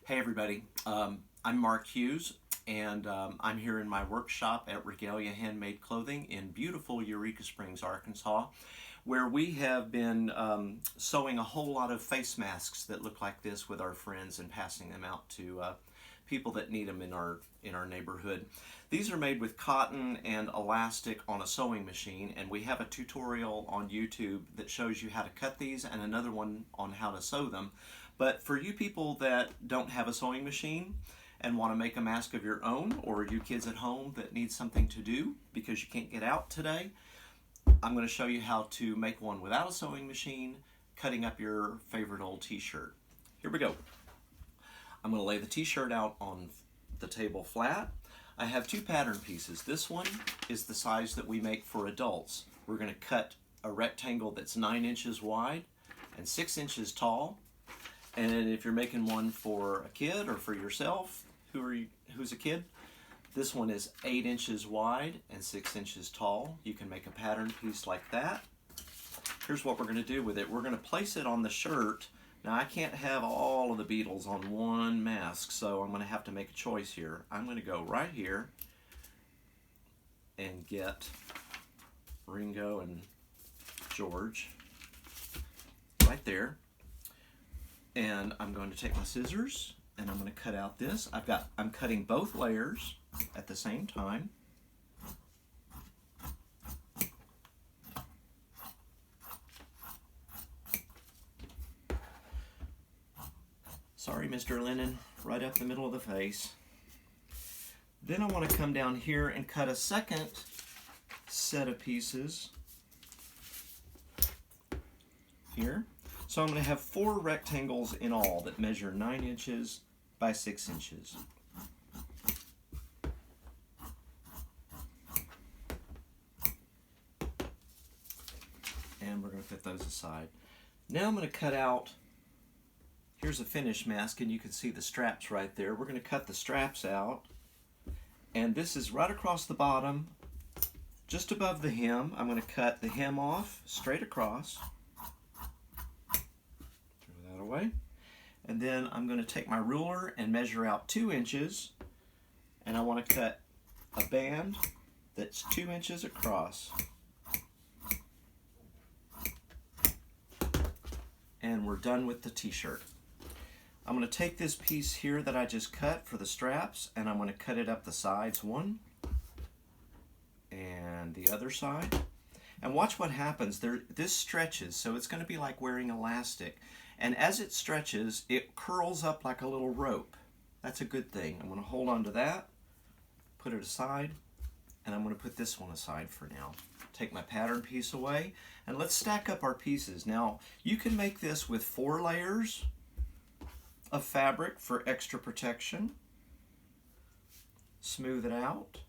Hey everybody, I'm Mark Hughes, and I'm here in my workshop at Regalia Handmade Clothing in beautiful Eureka Springs, Arkansas, where we have been sewing a whole lot of face masks that look like this with our friends and passing them out to people that need them in our neighborhood. These are made with cotton and elastic on a sewing machine, and we have a tutorial on YouTube that shows you how to cut these and another one on how to sew them. But for you people that don't have a sewing machine and want to make a mask of your own, or you kids at home that need something to do because you can't get out today, I'm going to show you how to make one without a sewing machine, cutting up your favorite old t-shirt. Here we go. I'm going to lay the t-shirt out on the table flat. I have two pattern pieces. This one is the size that we make for adults. We're going to cut a rectangle that's 9 inches wide and 6 inches tall. And if you're making one for a kid or for yourself, who's a kid, this one is 8 inches wide and 6 inches tall. You can make a pattern piece like that. Here's what we're going to do with it. We're going to place it on the shirt. Now I can't have all of the Beatles on one mask, so I'm going to have to make a choice here. I'm going to go right here and get Ringo and George right there. And I'm going to take my scissors and I'm going to cut out this. I'm cutting both layers at the same time. Sorry, Mr. Lennon, right up the middle of the face. Then I want to come down here and cut a second set of pieces here. So I'm going to have 4 rectangles in all that measure 9 inches by 6 inches. And we're going to put those aside. Now I'm going to cut out, here's a finished mask and you can see the straps right there. We're going to cut the straps out. And this is right across the bottom, just above the hem. I'm going to cut the hem off straight across. Away. And then I'm going to take my ruler and measure out 2 inches, and I want to cut a band that's 2 inches across. And we're done with the t-shirt. I'm going to take this piece here that I just cut for the straps, and I'm going to cut it up the sides, one and the other side. And watch what happens. This stretches, so it's going to be like wearing elastic. And as it stretches, it curls up like a little rope. That's a good thing. I'm going to hold on to that, put it aside, and I'm going to put this one aside for now. Take my pattern piece away, and let's stack up our pieces. Now, you can make this with 4 layers of fabric for extra protection. Smooth it out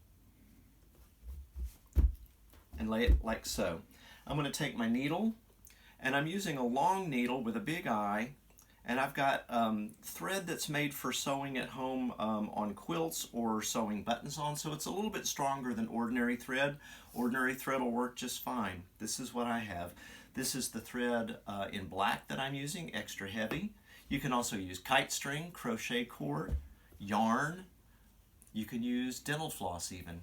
and lay it like so. I'm going to take my needle, and I'm using a long needle with a big eye, and I've got thread that's made for sewing at home on quilts or sewing buttons on, so it's a little bit stronger than ordinary thread. Ordinary thread will work just fine. This is what I have. This is the thread in black that I'm using, extra heavy. You can also use kite string, crochet cord, yarn. You can use dental floss even.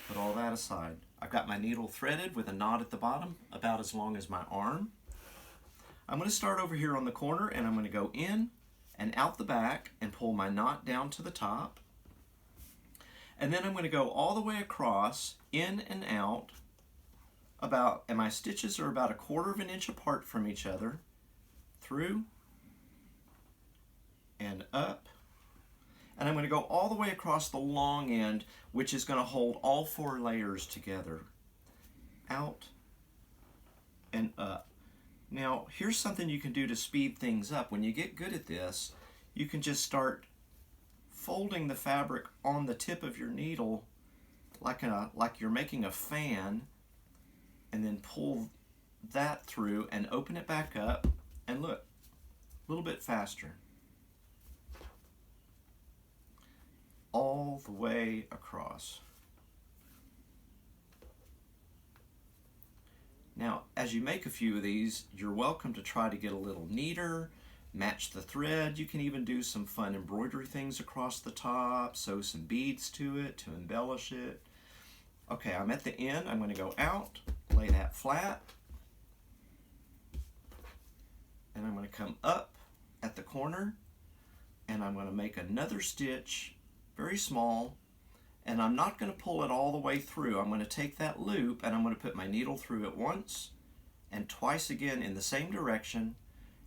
Put all that aside. I've got my needle threaded with a knot at the bottom, about as long as my arm. I'm going to start over here on the corner, and I'm going to go in and out the back and pull my knot down to the top. And then I'm going to go all the way across, in and out, and my stitches are about 1/4 of an inch apart from each other, through and up. And I'm going to go all the way across the long end, which is going to hold all 4 layers together. Out and up. Now, here's something you can do to speed things up. When you get good at this, you can just start folding the fabric on the tip of your needle like you're making a fan, and then pull that through and open it back up, and look, a little bit faster. All the way across. Now, as you make a few of these, you're welcome to try to get a little neater, match the thread. You can even do some fun embroidery things across the top, sew some beads to it to embellish it. Okay, I'm at the end. I'm going to go out, lay that flat, and I'm going to come up at the corner, and I'm going to make another stitch, very small, and I'm not going to pull it all the way through. I'm going to take that loop and I'm going to put my needle through it once and twice again in the same direction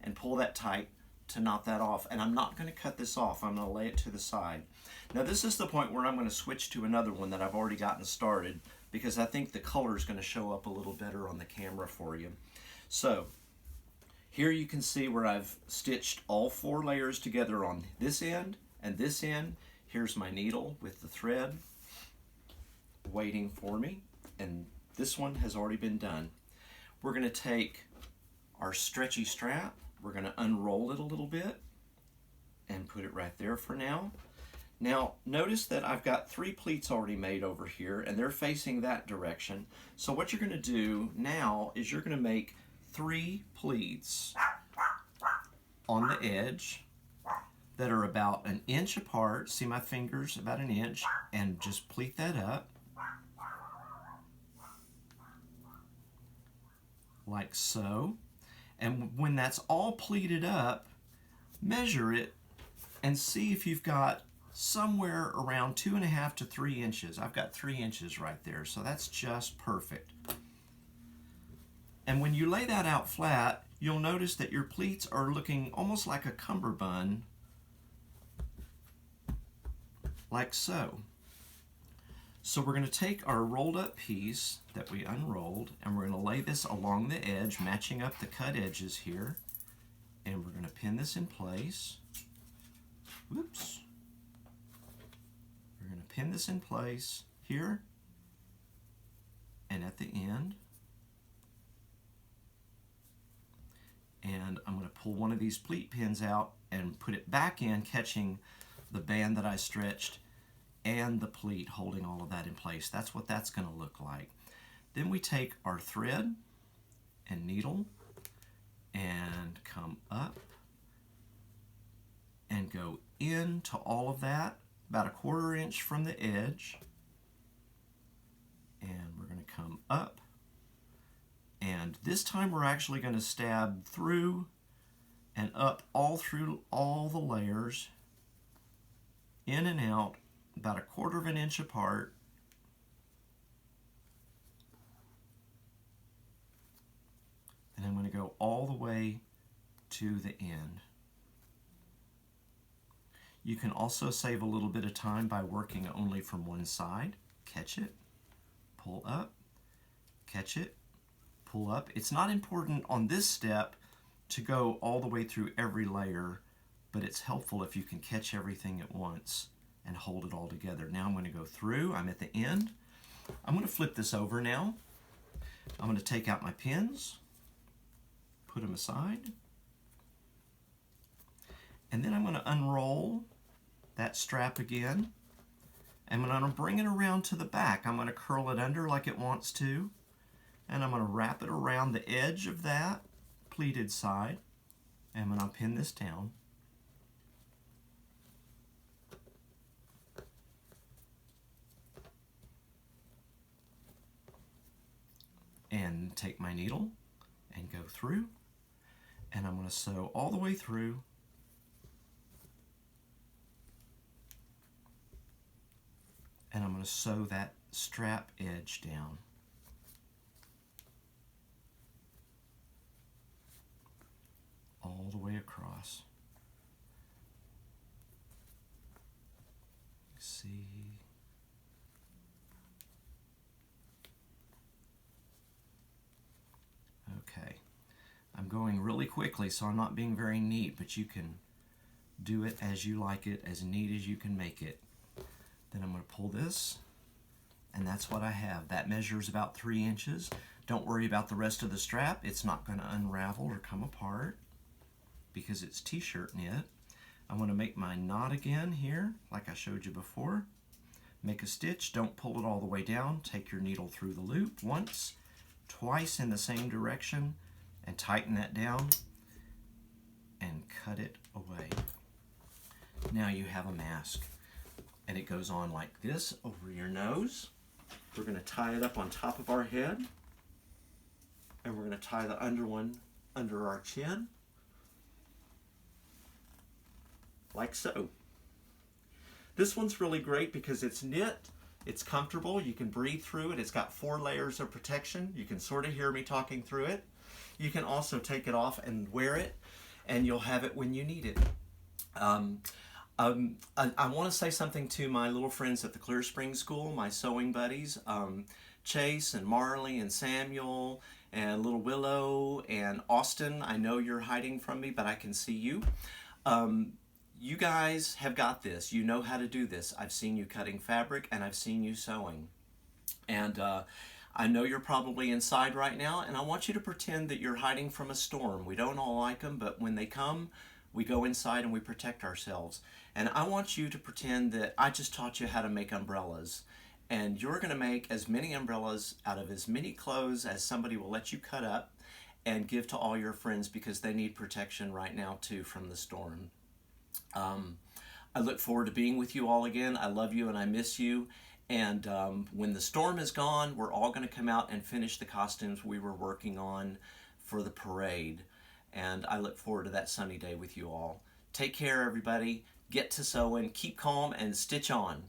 and pull that tight to knot that off. And I'm not going to cut this off. I'm going to lay it to the side. Now this is the point where I'm going to switch to another one that I've already gotten started, because I think the color is going to show up a little better on the camera for you. So here you can see where I've stitched all 4 layers together on this end and this end. Here's my needle with the thread waiting for me, and this one has already been done. We're going to take our stretchy strap, we're going to unroll it a little bit and put it right there for now. Now notice that I've got 3 pleats already made over here and they're facing that direction. So what you're going to do now is you're going to make 3 pleats on the edge that are about 1 inch apart. See my fingers, about 1 inch, and just pleat that up like so. And when that's all pleated up, measure it and see if you've got somewhere around 2.5 to 3 inches. I've got 3 inches right there, so that's just perfect. And when you lay that out flat, you'll notice that your pleats are looking almost like a cummerbund, like so. So we're going to take our rolled up piece that we unrolled and we're going to lay this along the edge, matching up the cut edges here, and we're going to pin this in place. Whoops. We're going to pin this in place here and at the end. And I'm going to pull one of these pleat pins out and put it back in, catching the band that I stretched and the pleat, holding all of that in place. That's what that's going to look like. Then we take our thread and needle and come up and go into all of that about 1/4 inch from the edge, and we're going to come up, and this time we're actually going to stab through and up all through all the layers, in and out about 1/4 inch apart, and I'm going to go all the way to the end. You can also save a little bit of time by working only from one side. Catch it, pull up, catch it, pull up. It's not important on this step to go all the way through every layer, but it's helpful if you can catch everything at once and hold it all together. Now I'm going to go through. I'm at the end. I'm going to flip this over now. I'm going to take out my pins, put them aside, and then I'm going to unroll that strap again, and I'm going to bring it around to the back. I'm going to curl it under like it wants to, and I'm going to wrap it around the edge of that pleated side, and I'm going to pin this down. And take my needle and go through, and I'm going to sew all the way through, and I'm going to sew that strap edge down. All the way across. See. Okay. I'm going really quickly, so I'm not being very neat, but you can do it as you like it, as neat as you can make it. Then I'm going to pull this, and that's what I have. That measures about 3 inches. Don't worry about the rest of the strap. It's not going to unravel or come apart because it's t-shirt knit. I'm going to make my knot again here, like I showed you before. Make a stitch. Don't pull it all the way down. Take your needle through the loop once, twice in the same direction, and tighten that down. and cut it away. Now you have a mask, and it goes on like this over your nose. We're going to tie it up on top of our head, and we're going to tie the under one under our chin, like so. This one's really great because it's knit, it's comfortable, you can breathe through it, it's got 4 layers of protection, you can sort of hear me talking through it. You can also take it off and wear it, and you'll have it when you need it. I want to say something to my little friends at the Clear Springs School, my sewing buddies, Chase and Marley and Samuel and little Willow and Austin. I know you're hiding from me, but I can see you. You guys have got this. You know how to do this. I've seen you cutting fabric, and I've seen you sewing. And I know you're probably inside right now, and I want you to pretend that you're hiding from a storm. We don't all like them, but when they come, we go inside and we protect ourselves. And I want you to pretend that I just taught you how to make umbrellas. And you're going to make as many umbrellas out of as many clothes as somebody will let you cut up and give to all your friends, because they need protection right now too from the storm. I look forward to being with you all again. I love you and I miss you. And when the storm is gone, we're all going to come out and finish the costumes we were working on for the parade. And I look forward to that sunny day with you all. Take care, everybody. Get to sewing. Keep calm and stitch on.